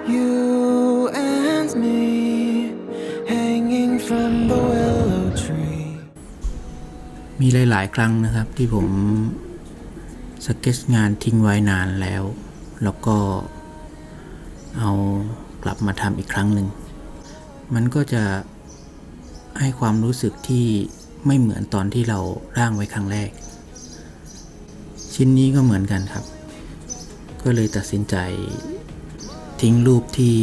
You and me hanging from the willow tree มีหลายๆครั้งนะครับที่ผมสเก็ตงานทิ้งไว้นานแล้วก็เอากลับมาทำอีกครั้งหนึ่งมันก็จะให้ความรู้สึกที่ไม่เหมือนตอนที่เราร่างไว้ครั้งแรกชิ้นนี้ก็เหมือนกันครับก็เลยตัดสินใจทิ้งรูปที่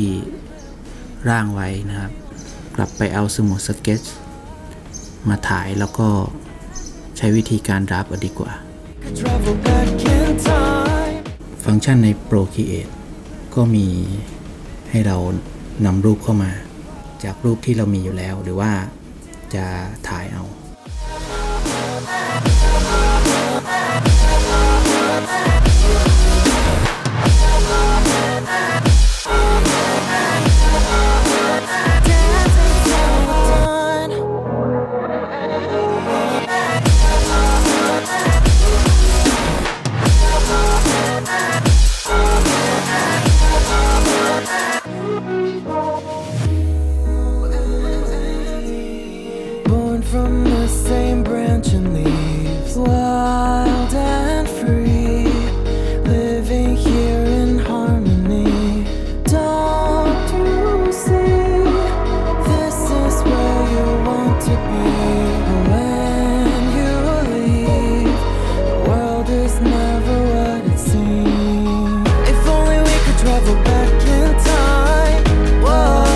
ร่างไว้นะครับกลับไปเอาสมุดสเก็ตมาถ่ายแล้วก็ใช้วิธีการดราฟต์ดีกว่าฟังก์ชันใน Procreate ก็มีให้เรานำรูปเข้ามาจากรูปที่เรามีอยู่แล้วหรือว่าจะถ่ายเอาFrom the same branch and leaves, wild and free, living here in harmony. Don't you see? This is where you want to be. When you leave, the world is never what it seems. If only we could travel back in time. Whoa.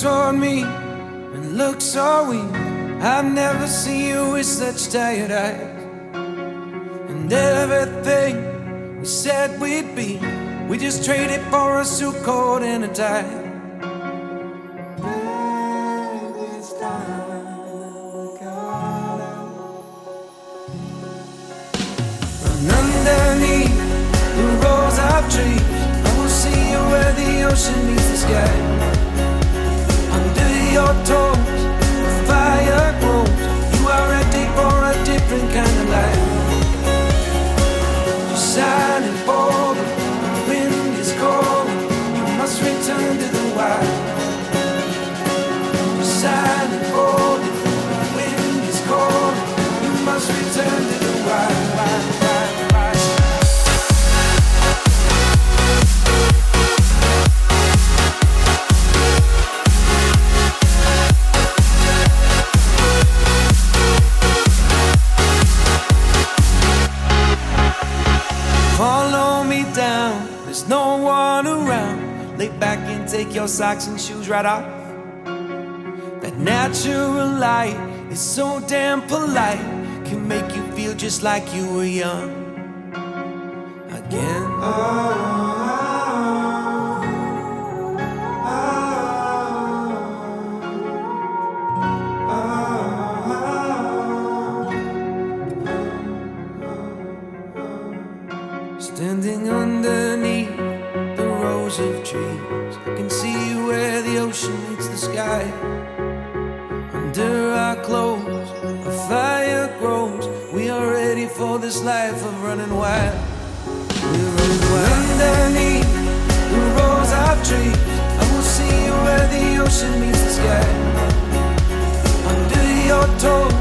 toward me and look so weak. I've never seen you with such tired eyes. And everything we said we'd be, we just traded for a suit coat and a tie. And underneath the rows of trees, I will see you where the ocean meets the sky. Under your toes, the fire grows. You are ready for a different kind of life. You're silent, bold, the wind is cold. You must return to the wild. You're silent, bold, the wind is cold. You must return to the wild. Follow me down, there's no one around. Lay back and take your socks and shoes right off. That natural light is so damn polite, can make you feel just like you were young again. Standing underneath the rows of trees, I can see where the ocean meets the sky. Under our clothes, a fire grows. We are ready for this life of running wild. We're running wild. Underneath the rows of trees, I will see you where the ocean meets the sky. Under your toes,